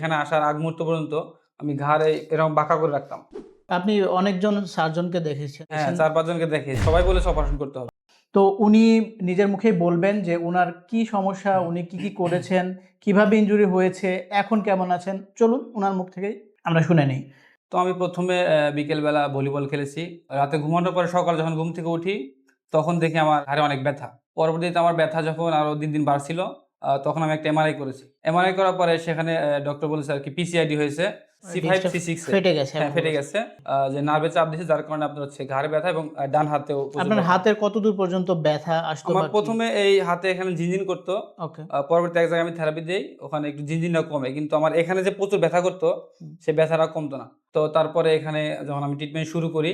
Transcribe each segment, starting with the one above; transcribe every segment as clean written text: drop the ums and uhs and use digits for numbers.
এখানে আসার আগ মুহূর্ত পর্যন্ত আমি ঘাড়ে এরকম বাঁকা করে রাখতাম। আপনি অনেকজন সার্জনকে দেখেছেন। হ্যাঁ, ৪-৫ জনকে দেখি। সবাই বলেছে অপারেশন করতে হবে। তো উনি নিজের মুখেই বলবেন যে উনার কি সমস্যা, উনি কি করেছেন, কিভাবে ইনজুরি হয়েছে, এখন কেমন আছেন? চলুন উনার মুখ থেকেই আমরা শুনে নেই। তো আমি ১ম এ বিকেলবেলা ভলিবল খেলেছি। রাতে ঘুমানোর পরে সকালে যখন ঘুম থেকে উঠি, তখন দেখি আমার ঘাড়ে অনেক ব্যথা। পরবর্তীতে আমার ব্যথা যখন আরো দিন বাড়ছিল, তখন আমি একটা এমআরআই করেছি। এমআরআই করার পরে সেখানে ডক্টর বলেছে আরকি পিসিআইডি হয়েছে C5 ডিস্কটা C6 এ। ফেটে গেছে হ্যাঁ, এমন ফেটে বলেছে। গেছে। যে নার্ভে চাপ দিছে যার কারণে আপনার হচ্ছে ঘাড়ে ব্যথা এবং ডান হাতেও প্রচুর আপনার ব্যথা। হাতের কতদূর পর্যন্ত ব্যথা আসতো আমার বা কি? ১ম এ এই হাতে এখানে ঝিনঝিন করত। ওকে। পরবর্তীতে এক জায়গায় আমি থেরাপি দেই। ওখানে একটু ঝিনঝিনটা কমে। কিন্তু আমার এখানে যে প্রচুর ব্যথা করত, হুম। সে ব্যথাটা কমতো না। তো তারপরে এখানে যখন আমি ট্রিটমেন্ট শুরু করি,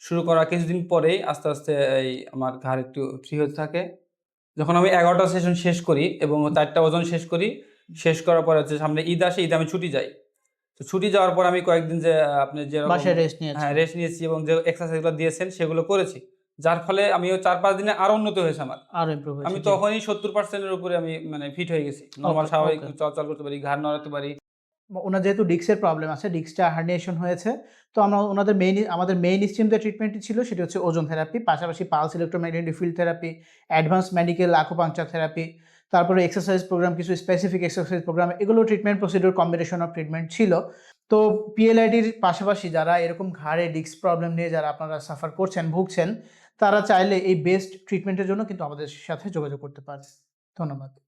শুরু করার কিছুদিন পরেই আস্তে আস্তে এই আমার ঘাড় একটু ফ্রি হতে থাকে। যখন আমি ১১ টা সেশন শেষ করি এবং ৪ টা ওজন শেষ করি, শেষ করার পরে হচ্ছে সামনে ঈদ আসে, ঈদে আমি ছুটি যাই। তো ছুটি যাওয়ার পর আমি কয়েকদিন যে আপনি যেরকম বাসায় রেস্ট হ্যাঁ, নিয়েছেন। রেস্ট নিয়েছি এবং যে এক্সারসাইজ গুলো দিয়েছেন সেগুলো করেছি। যার ফলে আমিও ৪-৫ দিনে আরো উন্নতি হয়েছে আমার। আরো ইমপ্রুভ হয়েছে, আমি জি। তখনই ৭০% এর উপরে আমি মানে ফিট হয়ে গেছি। নরমাল ওকে, স্বাভাবিক ওকে। চলাচল করতে পারি, ঘাড় নড়াতে পারি। উনার যেহেতু ডিস্কের প্রবলেম আছে, ডিস্কটা হার্নিয়েশন হয়েছে। তো আমরা আমাদের মেইন স্ট্রিম যে ট্রিটমেন্টটি ছিল সেটি হচ্ছে ওজন থেরাপি, পাশাপাশি pulse electromagnetic field therapy, advance medical acupuncture therapy, তারপরে এক্সারসাইজ প্রোগ্রাম, কিছু স্পেসিফিক এক্সারসাইজ প্রোগ্রাম, এগুলো treatment procedure combination of treatment ছিল। তো পিএলআইডির পাশাপাশি যারা এরকম ঘাড়ে ডিস্ক প্রবলেম নিয়ে যারা আপনারা সাফার করছেন, ভুগছেন, তারা চাইলে এই বেস্ট ট্রিটমেন্টের জন্য কিন্তু আমাদের সাথে যোগাযোগ করতে পারেন। ধন্যবাদ।